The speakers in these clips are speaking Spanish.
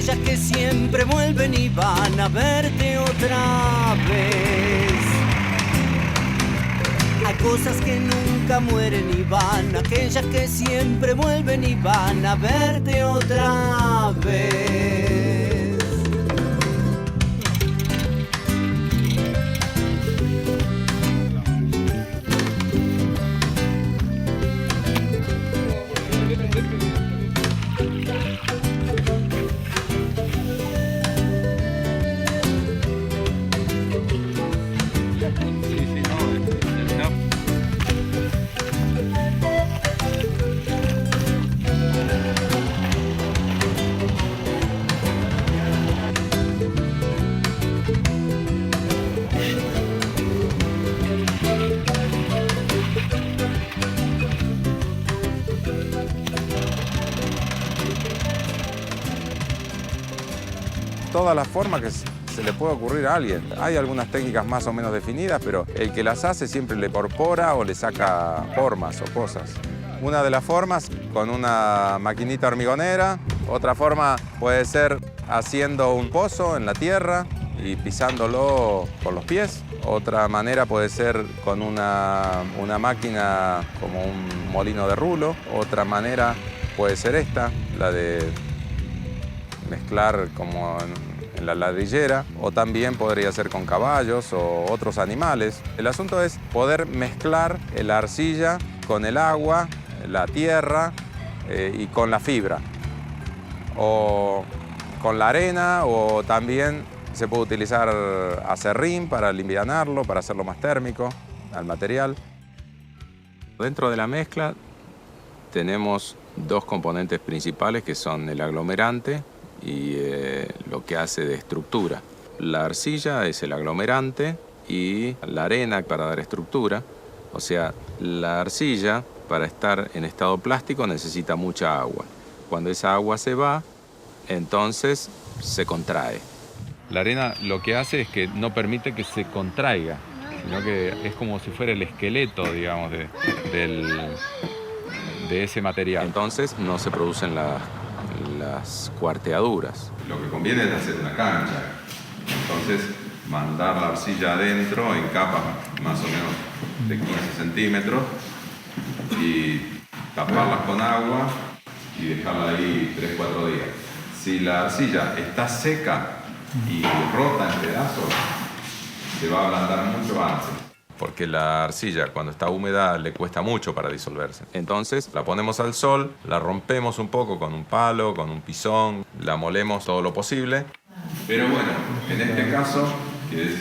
aquellas que siempre vuelven y van a verte otra vez. Hay cosas que nunca mueren y van, aquellas que siempre vuelven y van a verte otra vez. Todas las formas que se le puede ocurrir a alguien. Hay algunas técnicas más o menos definidas, pero el que las hace siempre le incorpora o le saca formas o cosas. Una de las formas con una maquinita hormigonera, otra forma puede ser haciendo un pozo en la tierra y pisándolo con los pies. Otra manera puede ser con una máquina como un molino de rulo. Otra manera puede ser esta, la de mezclar como en la ladrillera, o también podría ser con caballos o otros animales. El asunto es poder mezclar la arcilla con el agua, la tierra y con la fibra, o con la arena, o también se puede utilizar acerrín para livianarlo, para hacerlo más térmico al material. Dentro de la mezcla tenemos dos componentes principales que son el aglomerante y lo que hace de estructura. La arcilla es el aglomerante y la arena para dar estructura. O sea, la arcilla para estar en estado plástico necesita mucha agua. Cuando esa agua se va, entonces se contrae. La arena lo que hace es que no permite que se contraiga, sino que es como si fuera el esqueleto, digamos, de ese material. Entonces no se producen las cuarteaduras. Lo que conviene es hacer una cancha. Entonces, mandar la arcilla adentro en capas más o menos de 15 centímetros y taparlas con agua y dejarla ahí 3-4 días. Si la arcilla está seca y rota en pedazos, se va a ablandar mucho antes. Porque la arcilla, cuando está húmeda, le cuesta mucho para disolverse. Entonces, la ponemos al sol, la rompemos un poco con un palo, con un pisón, la molemos todo lo posible. Pero bueno, en este caso, que es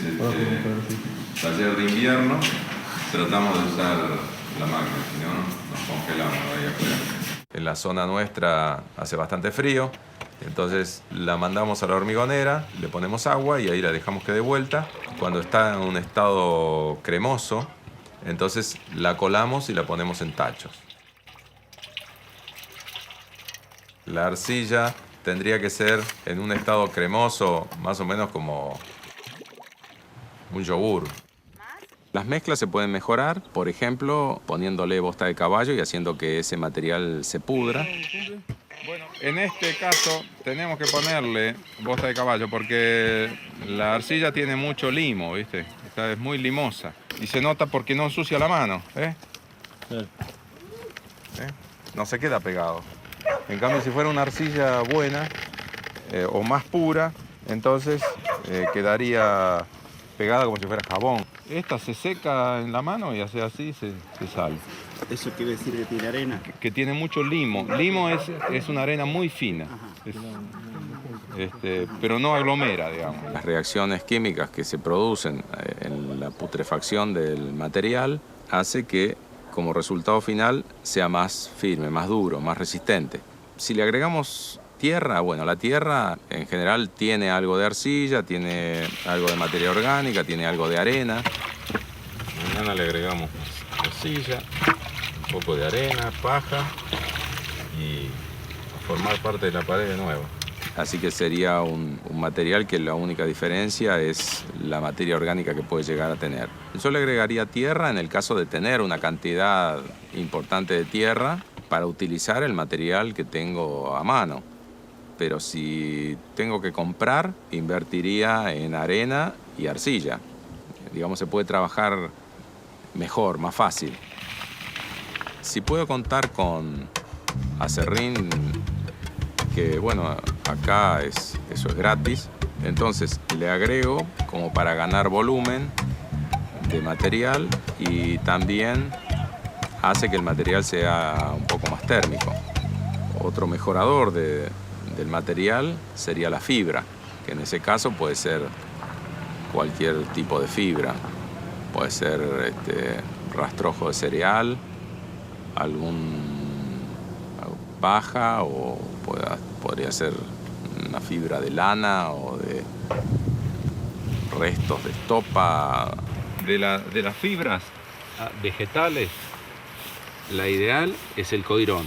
taller de invierno, tratamos de usar la máquina, si no, nos congelamos ahí afuera. En la zona nuestra hace bastante frío, entonces la mandamos a la hormigonera, le ponemos agua y ahí la dejamos que dé vuelta. Cuando está en un estado cremoso, entonces la colamos y la ponemos en tachos. La arcilla tendría que ser en un estado cremoso, más o menos como un yogur. Las mezclas se pueden mejorar, por ejemplo, poniéndole bosta de caballo y haciendo que ese material se pudra. Bueno, en este caso tenemos que ponerle bosta de caballo porque la arcilla tiene mucho limo, ¿viste? Es muy limosa y se nota porque no ensucia la mano, ¿eh? No se queda pegado. En cambio, si fuera una arcilla buena o más pura, entonces quedaría pegada como si fuera jabón. Esta se seca en la mano y hace así, se sale. ¿Eso quiere decir que tiene arena? Que tiene mucho limo. Limo es una arena muy fina, pero no aglomera, digamos. Las reacciones químicas que se producen en la putrefacción del material hace que, como resultado final, sea más firme, más duro, más resistente. Si le agregamos tierra, bueno, la tierra en general tiene algo de arcilla, tiene algo de materia orgánica, tiene algo de arena. Mañana le agregamos arcilla, un poco de arena, paja y a formar parte de la pared de nuevo. Así que sería un material que la única diferencia es la materia orgánica que puede llegar a tener. Yo le agregaría tierra en el caso de tener una cantidad importante de tierra para utilizar el material que tengo a mano. pero si tengo que comprar, invertiría en arena y arcilla. Digamos, se puede trabajar mejor, más fácil. Si puedo contar con acerrín, que bueno, acá eso es gratis, entonces le agrego como para ganar volumen de material y también hace que el material sea un poco más térmico. Otro mejorador del material sería la fibra, que en ese caso puede ser cualquier tipo de fibra. Puede ser rastrojo de cereal, paja, o podría ser una fibra de lana o de restos de estopa. De las fibras vegetales, la ideal es el coirón.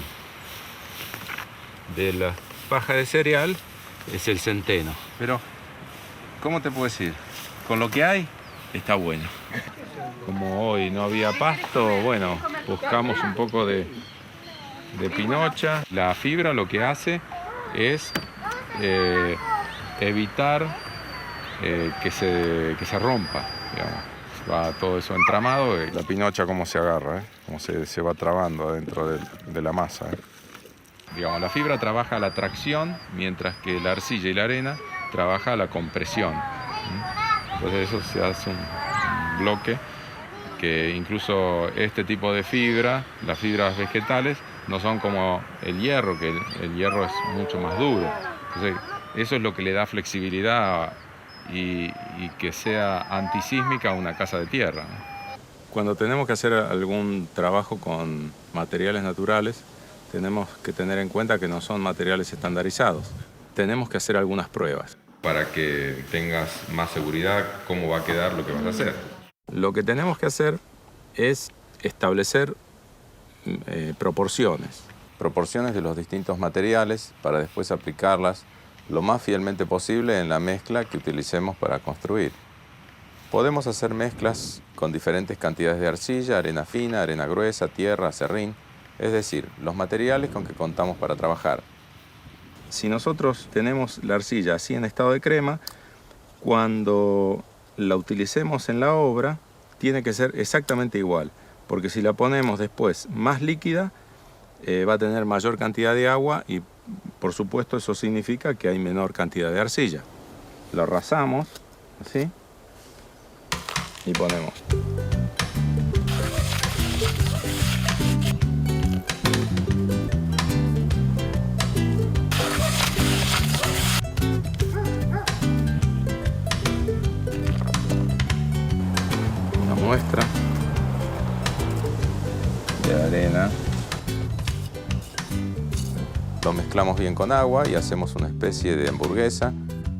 De la paja de cereal es el centeno. Pero, ¿cómo te puedo decir? Con lo que hay, está bueno. Como hoy no había pasto, bueno, buscamos un poco de pinocha. La fibra lo que hace es evitar que se rompa, digamos. Va todo eso entramado y la pinocha cómo se agarra, cómo se va trabando adentro de la masa. Digamos, la fibra trabaja la tracción, mientras que la arcilla y la arena trabaja la compresión. Entonces eso se hace un bloque que incluso este tipo de fibra, las fibras vegetales, no son como el hierro, que el hierro es mucho más duro. Entonces eso es lo que le da flexibilidad y que sea antisísmica a una casa de tierra. Cuando tenemos que hacer algún trabajo con materiales naturales, tenemos que tener en cuenta que no son materiales estandarizados. Tenemos que hacer algunas pruebas para que tengas más seguridad cómo va a quedar lo que vas a hacer. Lo que tenemos que hacer es establecer proporciones de los distintos materiales para después aplicarlas lo más fielmente posible en la mezcla que utilicemos para construir. Podemos hacer mezclas con diferentes cantidades de arcilla, arena fina, arena gruesa, tierra, acerrín, es decir, los materiales con que contamos para trabajar. Si nosotros tenemos la arcilla así en estado de crema, cuando la utilicemos en la obra, tiene que ser exactamente igual, porque si la ponemos después más líquida, va a tener mayor cantidad de agua y, por supuesto, eso significa que hay menor cantidad de arcilla. Lo rasamos, así, y ponemos. Una muestra de arena. Lo mezclamos bien con agua y hacemos una especie de hamburguesa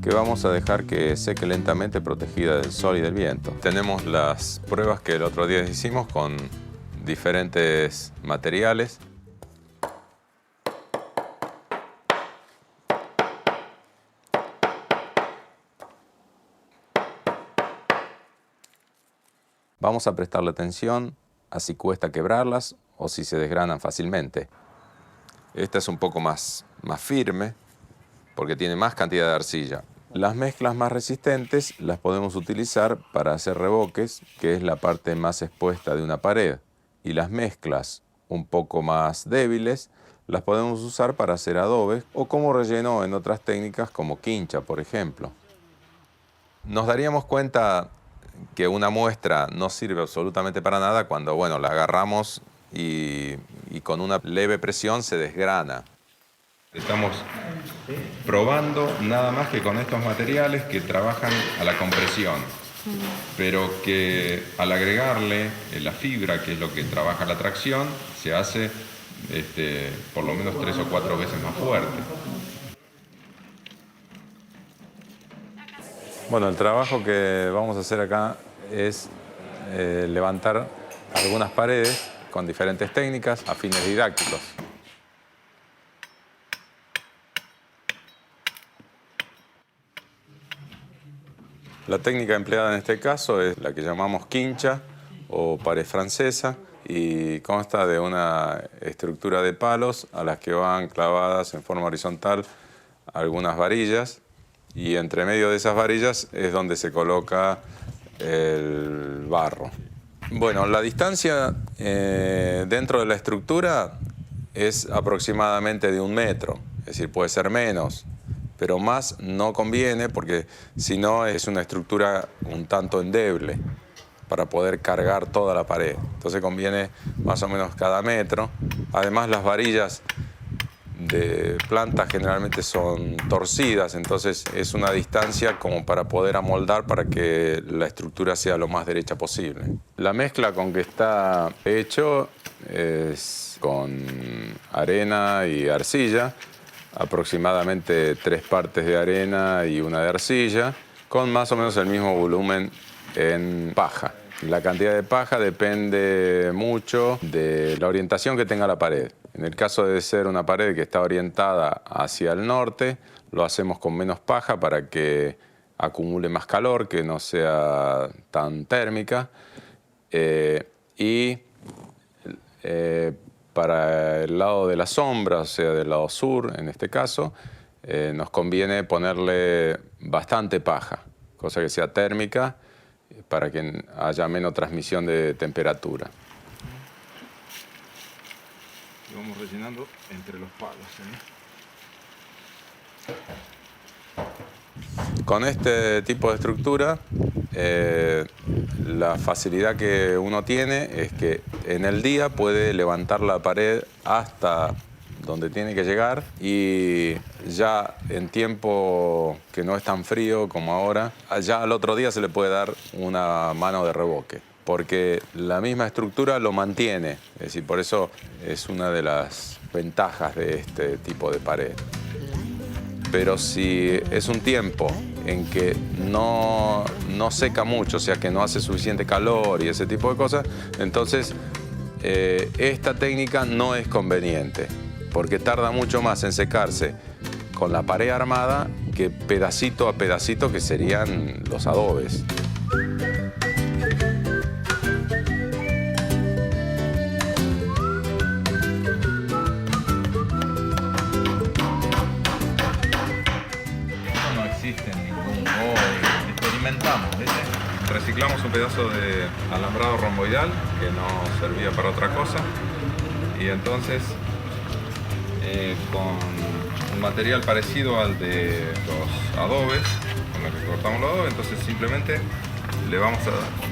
que vamos a dejar que seque lentamente protegida del sol y del viento. Tenemos las pruebas que el otro día hicimos con diferentes materiales. Vamos a prestarle atención a si cuesta quebrarlas o si se desgranan fácilmente. Esta es un poco más firme porque tiene más cantidad de arcilla. Las mezclas más resistentes las podemos utilizar para hacer revoques, que es la parte más expuesta de una pared. Y las mezclas un poco más débiles las podemos usar para hacer adobes o como relleno en otras técnicas como quincha, por ejemplo. Nos daríamos cuenta que una muestra no sirve absolutamente para nada cuando, bueno, la agarramos y con una leve presión se desgrana. Estamos probando nada más que con estos materiales que trabajan a la compresión, pero que al agregarle la fibra, que es lo que trabaja la tracción, se hace por lo menos 3 o 4 veces más fuerte. Bueno, el trabajo que vamos a hacer acá es levantar algunas paredes con diferentes técnicas a fines didácticos. La técnica empleada en este caso es la que llamamos quincha o pared francesa y consta de una estructura de palos a las que van clavadas en forma horizontal algunas varillas y entre medio de esas varillas es donde se coloca el barro. Bueno, la distancia dentro de la estructura es aproximadamente de 1 metro, es decir, puede ser menos, pero más no conviene porque si no es una estructura un tanto endeble para poder cargar toda la pared. Entonces conviene más o menos cada metro. Además las varillas de planta generalmente son torcidas, entonces es una distancia como para poder amoldar para que la estructura sea lo más derecha posible. La mezcla con que está hecho es con arena y arcilla, aproximadamente 3 partes de arena y 1 de arcilla, con más o menos el mismo volumen en paja. La cantidad de paja depende mucho de la orientación que tenga la pared. En el caso de ser una pared que está orientada hacia el norte, lo hacemos con menos paja para que acumule más calor, que no sea tan térmica. Para el lado de la sombra, o sea, del lado sur, en este caso, nos conviene ponerle bastante paja, cosa que sea térmica, para que haya menos transmisión de temperatura. Lo vamos rellenando entre los palos, Con este tipo de estructura, la facilidad que uno tiene es que en el día puede levantar la pared hasta donde tiene que llegar y ya en tiempo que no es tan frío como ahora, ya al otro día se le puede dar una mano de revoque, porque la misma estructura lo mantiene. Es decir, por eso es una de las ventajas de este tipo de pared. Pero si es un tiempo en que no seca mucho, o sea que no hace suficiente calor y ese tipo de cosas, entonces esta técnica no es conveniente, porque tarda mucho más en secarse con la pared armada que pedacito a pedacito, que serían los adobes. No existe ningún código, experimentamos, ¿viste? Reciclamos un pedazo de alambrado romboidal que no servía para otra cosa y entonces con un material parecido al de los adobes, con el que cortamos los adobes, entonces simplemente le vamos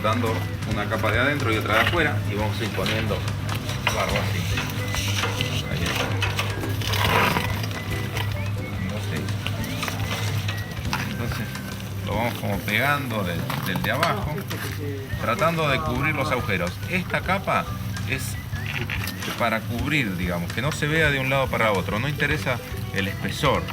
dando una capa de adentro y otra de afuera y vamos a ir poniendo barro así. Ahí está. Entonces lo vamos como pegando del de abajo, tratando de cubrir los agujeros. Esta capa es para cubrir, digamos, que no se vea de un lado para otro. No interesa el espesor.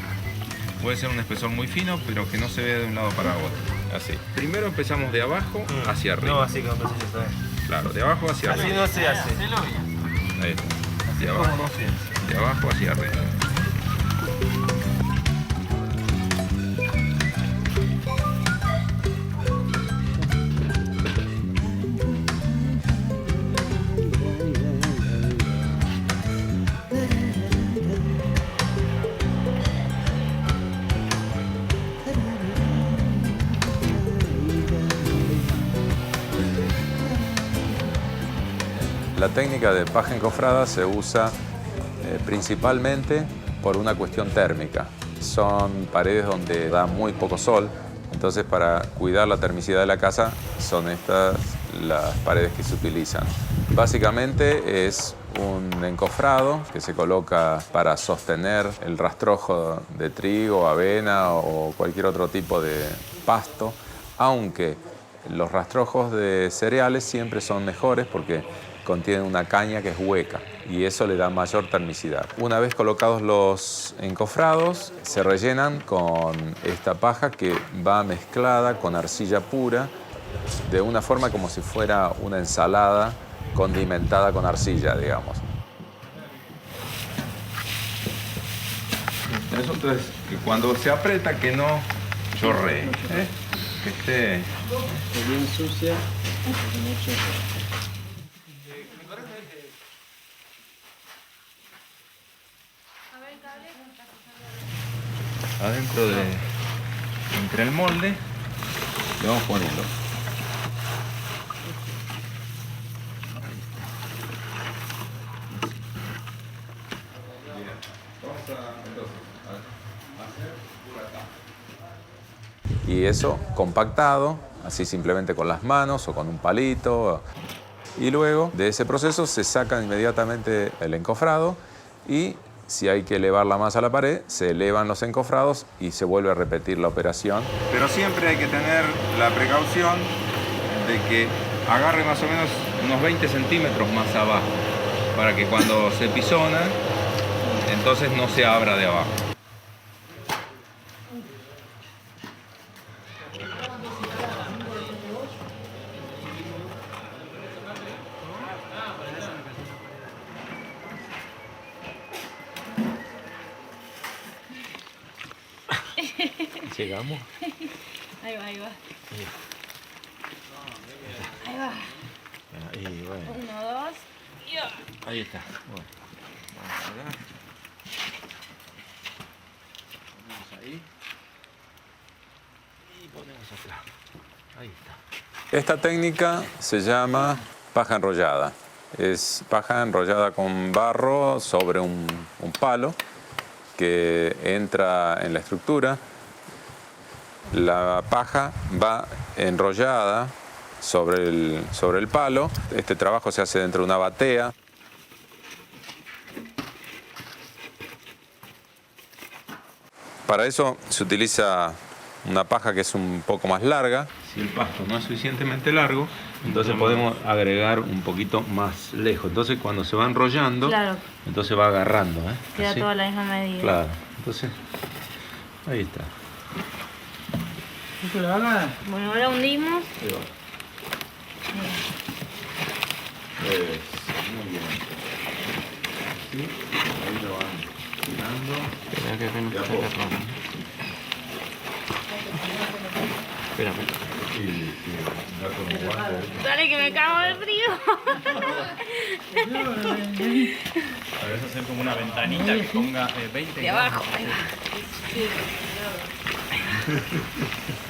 Puede ser un espesor muy fino, pero que no se vea de un lado para otro. Así. Primero empezamos de abajo hacia arriba. No, así como se sabe. Claro, de abajo hacia arriba. Así no se hace. Ahí está. De abajo hacia arriba. La técnica de paja encofrada se usa principalmente por una cuestión térmica. Son paredes donde da muy poco sol, entonces para cuidar la termicidad de la casa son estas las paredes que se utilizan. Básicamente es un encofrado que se coloca para sostener el rastrojo de trigo, avena o cualquier otro tipo de pasto, aunque los rastrojos de cereales siempre son mejores porque contienen una caña que es hueca y eso le da mayor termicidad. Una vez colocados los encofrados, se rellenan con esta paja que va mezclada con arcilla pura de una forma como si fuera una ensalada condimentada con arcilla, digamos. Eso entonces, que cuando se aprieta que no chorree, que esté bien sucia. adentro de entre el molde le vamos poniendo. Y eso compactado, así simplemente con las manos o con un palito. Y luego de ese proceso se saca inmediatamente el encofrado y si hay que elevarla más a la pared, se elevan los encofrados y se vuelve a repetir la operación. Pero siempre hay que tener la precaución de que agarre más o menos unos 20 centímetros más abajo, para que cuando se pisona, entonces no se abra de abajo. Llegamos. Ahí va. Ahí va. Ahí, bueno. 1, 2. Ahí está. Bueno, vamos acá. Ponemos ahí. Y ponemos acá. Ahí está. Esta técnica se llama paja enrollada. Es paja enrollada con barro sobre un palo que entra en la estructura. La paja va enrollada sobre el palo. Este trabajo se hace dentro de una batea. Para eso se utiliza una paja que es un poco más larga. Si el pasto no es suficientemente largo, entonces podemos agregar un poquito más lejos. Entonces cuando se va enrollando, Claro. entonces va agarrando. Queda Así. toda la misma medida. Claro. Entonces, ahí está. Bueno, ahora hundimos. Ahí va. Muy bien. Así, ahí lo van tirando. Espera que no De a se poco. agarra. Espérame. Y da con un guante. Dale que me cago de frío. A veces hacer como una ventanita que ponga 20 De abajo. Ahí va.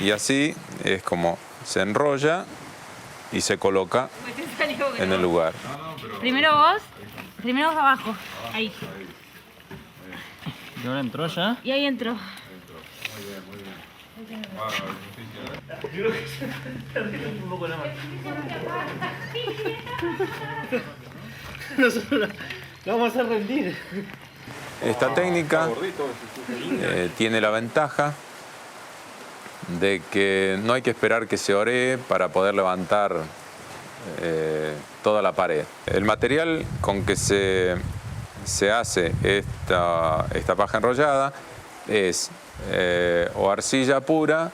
Y así es como se enrolla y se coloca en el lugar. Primero vos abajo. Ahí. ¿Y ahora entró ya? Y ahí entró. Nosotros lo vamos a rendir. Esta técnica tiene la ventaja de que no hay que esperar que se oree para poder levantar toda la pared. El material con que se hace esta paja enrollada es o arcilla pura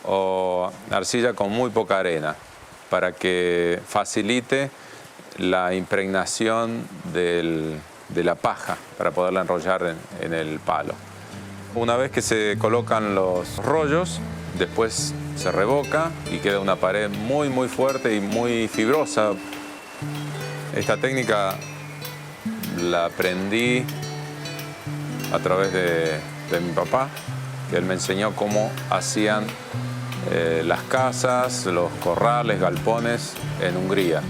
o arcilla con muy poca arena, para que facilite la impregnación de la paja para poderla enrollar en el palo. Una vez que se colocan los rollos, después se revoca y queda una pared muy muy fuerte y muy fibrosa. Esta técnica la aprendí a través de mi papá, que él me enseñó cómo hacían las casas, los corrales, galpones en Hungría.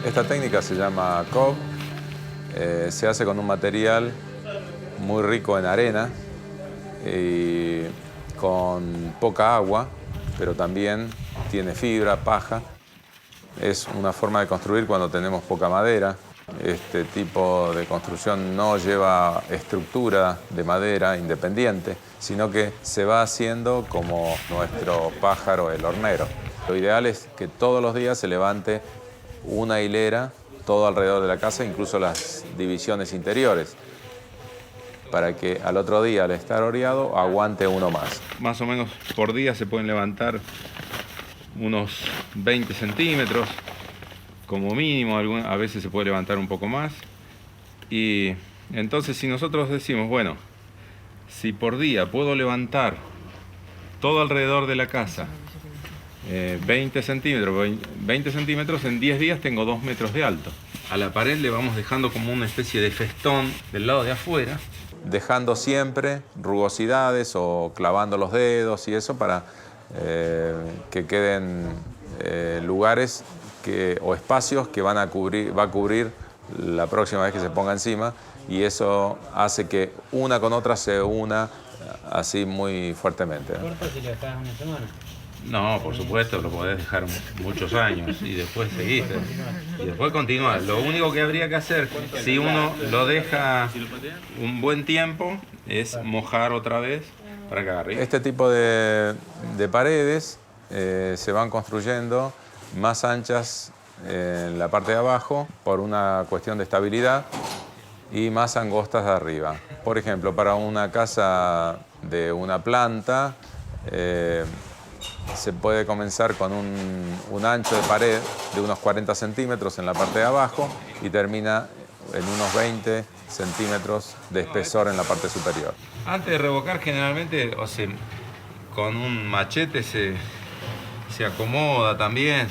Esta técnica se llama cob, se hace con un material muy rico en arena y con poca agua, pero también tiene fibra, paja. Es una forma de construir cuando tenemos poca madera. Este tipo de construcción no lleva estructura de madera independiente, sino que se va haciendo como nuestro pájaro, el hornero. Lo ideal es que todos los días se levante una hilera todo alrededor de la casa, incluso las divisiones interiores, para que al otro día, al estar oreado, aguante uno más. Más o menos por día se pueden levantar unos 20 centímetros. como mínimo, a veces se puede levantar un poco más. Y entonces si nosotros decimos, bueno, si por día puedo levantar todo alrededor de la casa 20 centímetros, en 10 días tengo 2 metros de alto. A la pared le vamos dejando como una especie de festón del lado de afuera, dejando siempre rugosidades o clavando los dedos y eso para que queden lugares o espacios que va a cubrir la próxima vez que se ponga encima, y eso hace que una con otra se una así muy fuertemente. ¿Corta si le dejas una semana? No, por supuesto, lo podés dejar muchos años y después seguís. Y después continuar. Lo único que habría que hacer, si uno lo deja un buen tiempo, es mojar otra vez para que agarre. Este tipo de paredes se van construyendo más anchas en la parte de abajo por una cuestión de estabilidad y más angostas de arriba. Por ejemplo, para una casa de una planta, se puede comenzar con un ancho de pared de unos 40 centímetros en la parte de abajo y termina en unos 20 centímetros de espesor en la parte superior. Antes de revocar, generalmente, con un machete se acomoda también.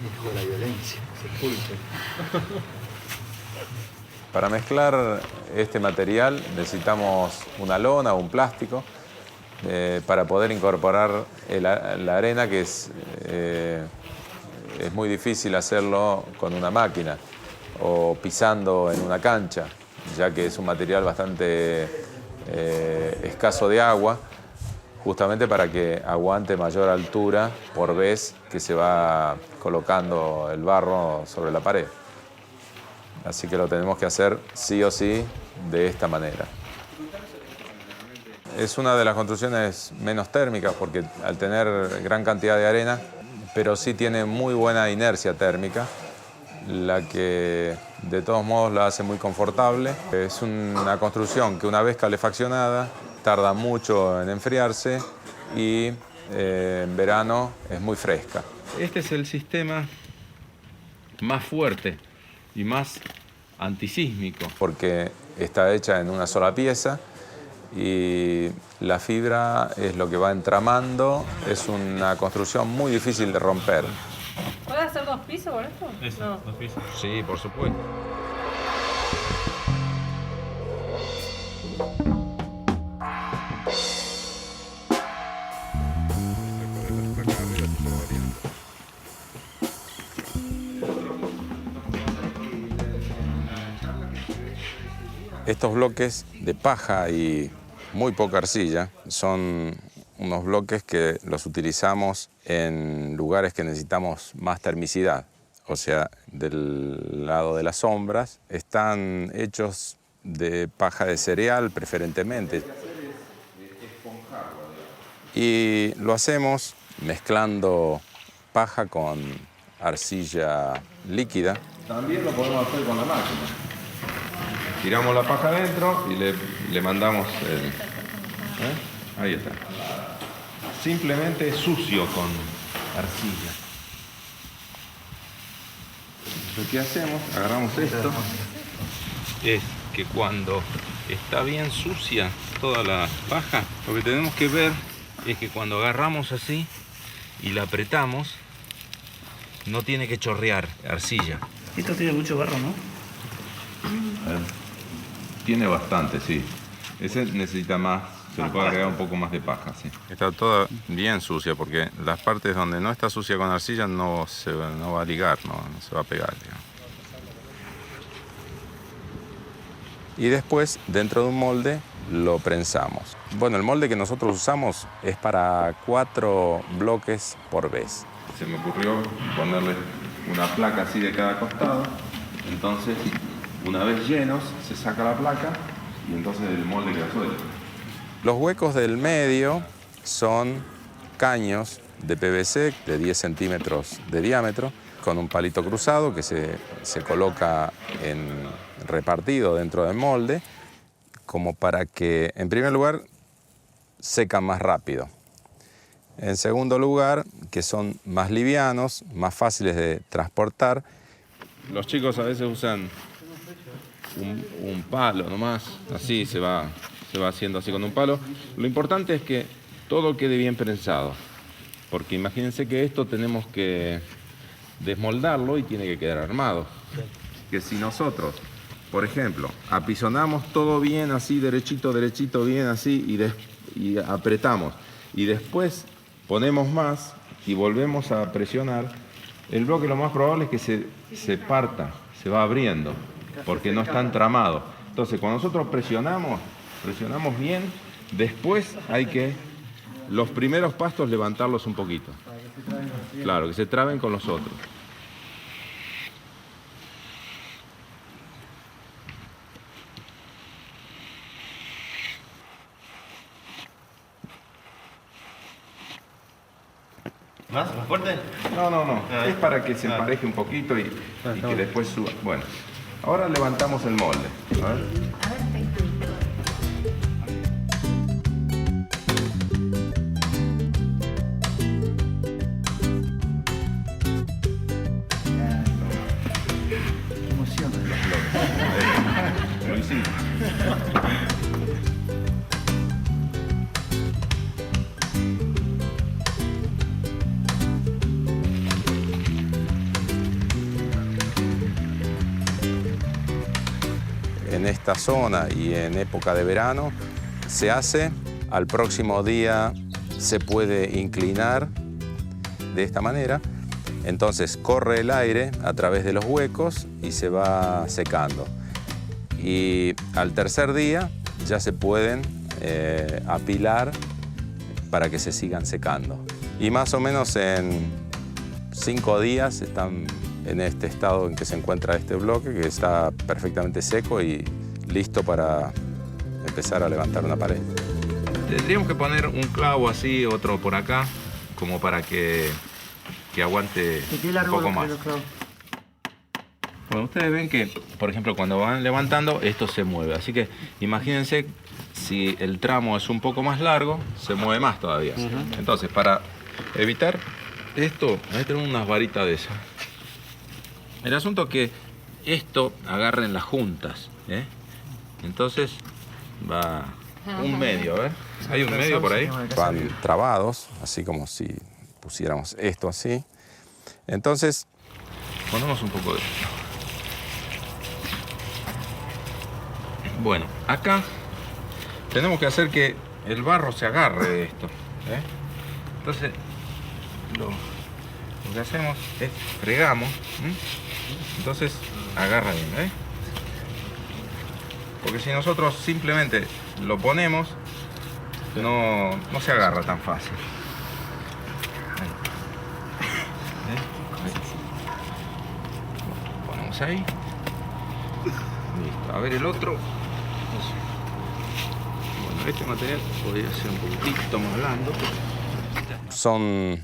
Hijo de la violencia, sepulcro. Para mezclar este material necesitamos una lona o un plástico para poder incorporar la arena, que es muy difícil hacerlo con una máquina o pisando en una cancha, ya que es un material bastante escaso de agua, justamente para que aguante mayor altura por vez que se va colocando el barro sobre la pared. Así que lo tenemos que hacer sí o sí de esta manera. Es una de las construcciones menos térmicas porque al tener gran cantidad de arena, pero sí tiene muy buena inercia térmica, la que de todos modos la hace muy confortable. Es una construcción que una vez calefaccionada tarda mucho en enfriarse y en verano es muy fresca. Este es el sistema más fuerte y más antisísmico, porque está hecha en una sola pieza y la fibra es lo que va entramando. Es una construcción muy difícil de romper. ¿Puede hacer 2 pisos con esto? Eso, No. 2 pisos. Sí, por supuesto. Estos bloques de paja y muy poca arcilla son unos bloques que los utilizamos en lugares que necesitamos más termicidad. O sea, del lado de las sombras, están hechos de paja de cereal preferentemente. Y lo hacemos mezclando paja con arcilla líquida. También lo podemos hacer con la máquina. Tiramos la paja adentro y le mandamos Ahí está. Simplemente es sucio con arcilla. Lo que hacemos, agarramos esto, es que cuando está bien sucia toda la paja, lo que tenemos que ver es que cuando agarramos así y la apretamos, no tiene que chorrear arcilla. Esto tiene mucho barro, ¿no? Tiene bastante, sí. Ese necesita más, se le puede agregar un poco más de paja, sí. Está toda bien sucia porque las partes donde no está sucia con arcilla no va a ligar, no se va a pegar, digamos. Y después, dentro de un molde, lo prensamos. Bueno, el molde que nosotros usamos es para 4 bloques por vez. Se me ocurrió ponerle una placa así de cada costado, entonces una vez llenos, se saca la placa y entonces el molde queda suelto. Los huecos del medio son caños de PVC de 10 centímetros de diámetro con un palito cruzado que se coloca repartido dentro del molde como para que, en primer lugar, seca más rápido. En segundo lugar, que son más livianos, más fáciles de transportar. Los chicos a veces usan un palo nomás, así se va haciendo así con un palo. Lo importante es que todo quede bien prensado, porque imagínense que esto tenemos que desmoldarlo y tiene que quedar armado. Que si nosotros, por ejemplo, apisonamos todo bien así, derechito, bien así, y apretamos, y después ponemos más y volvemos a presionar, el bloque lo más probable es que se parta, se va abriendo, porque no está entramado. Entonces, cuando nosotros presionamos bien, después hay que, los primeros pastos, levantarlos un poquito. Claro, que se traben con los otros. ¿Más fuerte? No. Es para que se empareje un poquito y que después suba. Bueno, ahora levantamos el molde. A ver. Emociona. Lo hicimos. En esta zona y en época de verano se hace, al próximo día se puede inclinar de esta manera, entonces corre el aire a través de los huecos y se va secando. Y al tercer día ya se pueden apilar para que se sigan secando. Y más o menos en 5 días están en este estado en que se encuentra este bloque, que está perfectamente seco y listo para empezar a levantar una pared. Tendríamos que poner un clavo así, otro por acá, como para que aguante un poco más. Bueno, ustedes ven que, por ejemplo, cuando van levantando, esto se mueve. Así que imagínense, si el tramo es un poco más largo, se mueve más todavía. Entonces, para evitar esto, hay que tener unas varitas de esas. El asunto es que esto agarre en las juntas, ¿eh? Entonces va un medio, ¿eh? Hay un medio por ahí. Van trabados, así como si pusiéramos esto así. Entonces ponemos un poco de esto. Bueno, acá tenemos que hacer que el barro se agarre de esto, ¿eh? Entonces lo que hacemos es fregamos, ¿eh? Entonces agarra bien, ¿eh? Porque si nosotros simplemente lo ponemos, no se agarra tan fácil. Ahí. ¿Eh? Lo ponemos ahí. Listo. A ver el otro. Bueno, este material podría ser un poquitito más blando. Son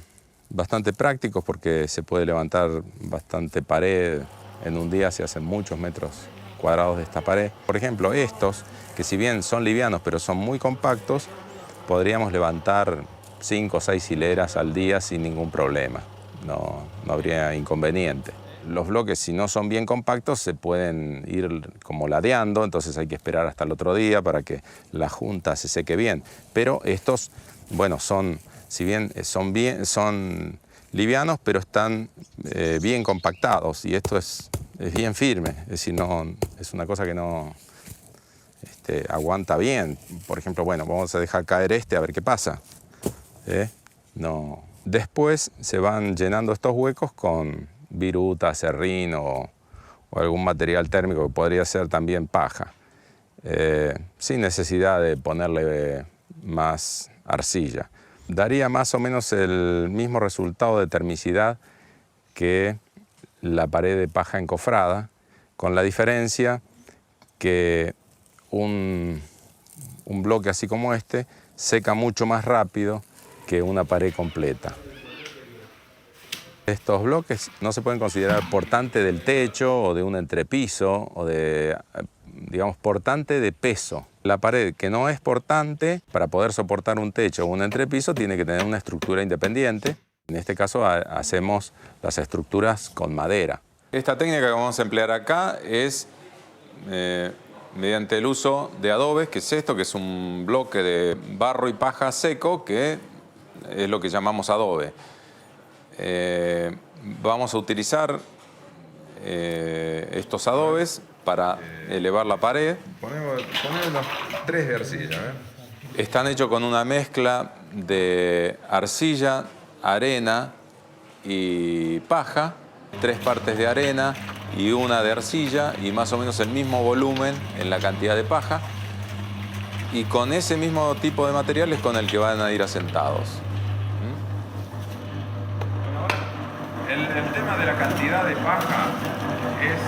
bastante prácticos porque se puede levantar bastante pared. En un día se hacen muchos metros cuadrados de esta pared. Por ejemplo, estos, que si bien son livianos pero son muy compactos, podríamos levantar 5 o 6 hileras al día sin ningún problema. No habría inconveniente. Los bloques, si no son bien compactos, se pueden ir como ladeando, entonces hay que esperar hasta el otro día para que la junta se seque bien. Pero estos, bueno, si bien son livianos, pero están bien compactados y esto es bien firme, es decir, es una cosa que no aguanta bien. Por ejemplo, bueno, vamos a dejar caer a ver qué pasa. No. Después se van llenando estos huecos con viruta, serrín o algún material térmico que podría ser también paja, sin necesidad de ponerle más arcilla. Daría más o menos el mismo resultado de termicidad que la pared de paja encofrada, con la diferencia que un bloque así como este seca mucho más rápido que una pared completa. Estos bloques no se pueden considerar portante del techo o de un entrepiso o de, digamos, portante de peso. La pared que no es portante, para poder soportar un techo o un entrepiso, tiene que tener una estructura independiente. En este caso hacemos las estructuras con madera. Esta técnica que vamos a emplear acá es mediante el uso de adobes, que es esto, que es un bloque de barro y paja seco, que es lo que llamamos adobe. Vamos a utilizar estos adobes para elevar la pared. Ponemos los 3 de arcilla. Están hechos con una mezcla de arcilla, arena y paja, 3 partes de arena y 1 de arcilla, y más o menos el mismo volumen en la cantidad de paja. Y con ese mismo tipo de material es con el que van a ir asentados. El tema de la cantidad de paja es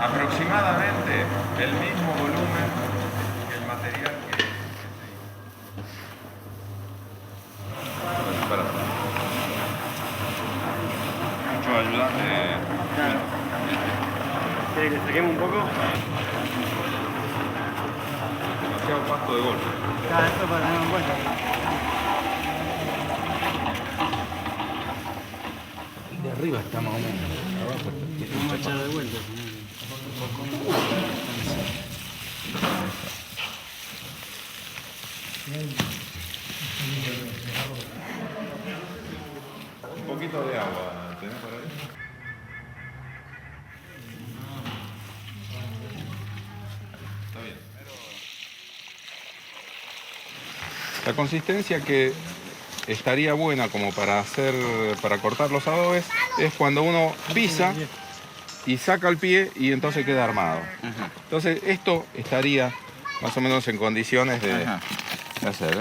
aproximadamente el mismo volumen que el material que mucho ayudante. ¿Quieres que le saquemos un poco? Demasiado pasto de golpe. Claro, esto para tener en cuenta. De arriba está más o menos. Abajo está. Vamos a echar de vuelta. Un poquito de agua, ¿tenés por ahí? Está bien. La consistencia que estaría buena como para cortar los adobes es cuando uno pisa y saca el pie y entonces queda armado. Entonces esto estaría más o menos en condiciones de hacer,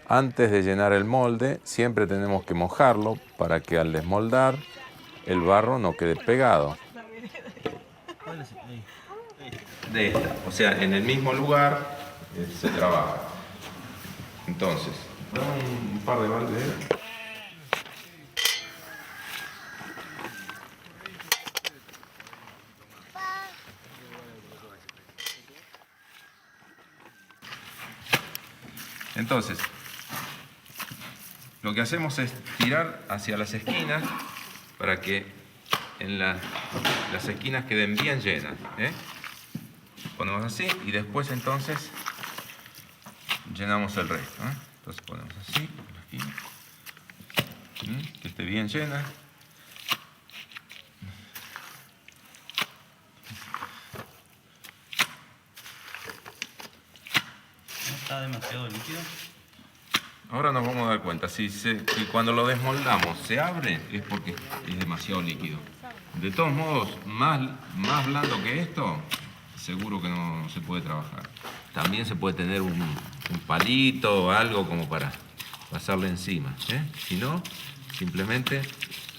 Antes de llenar el molde, siempre tenemos que mojarlo para que al desmoldar el barro no quede pegado. De esta, o sea, en el mismo lugar se trabaja. Entonces, dame un par de baldes. Entonces, lo que hacemos es tirar hacia las esquinas para que en las esquinas queden bien llenas. Ponemos así y después entonces llenamos el resto. Entonces ponemos así, la esquina, que esté bien llena. ¿No está demasiado líquido? Ahora nos vamos a dar cuenta, si cuando lo desmoldamos se abre, es porque es demasiado líquido. De todos modos, más blando que esto, seguro que no se puede trabajar. También se puede tener un palito o algo como para pasarle encima. Si no, simplemente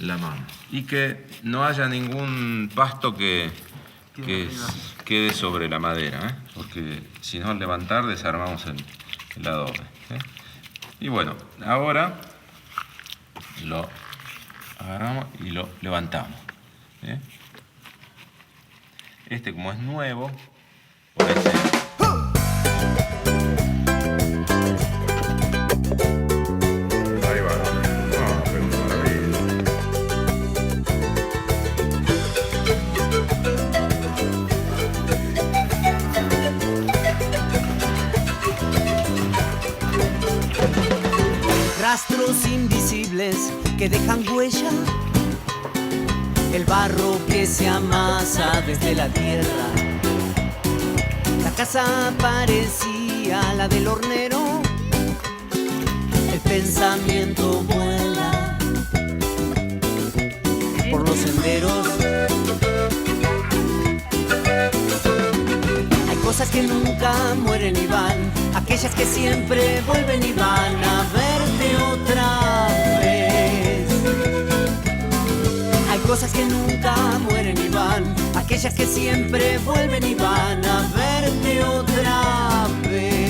la mano. Y que no haya ningún pasto que quede sobre la madera, porque si no al levantar desarmamos el adobe. Y bueno, ahora lo agarramos y lo levantamos. Este, como es nuevo, parece... Ahí va. Pero maravilla. Rastros invisibles que dejan huella, el barro que se amasa desde la tierra. La casa parecía la del hornero, el pensamiento vuela por los senderos. Hay cosas que nunca mueren y van, aquellas que siempre vuelven y van a verte otra vez. Hay cosas que nunca mueren y van, aquellas que siempre vuelven y van a verte otra vez.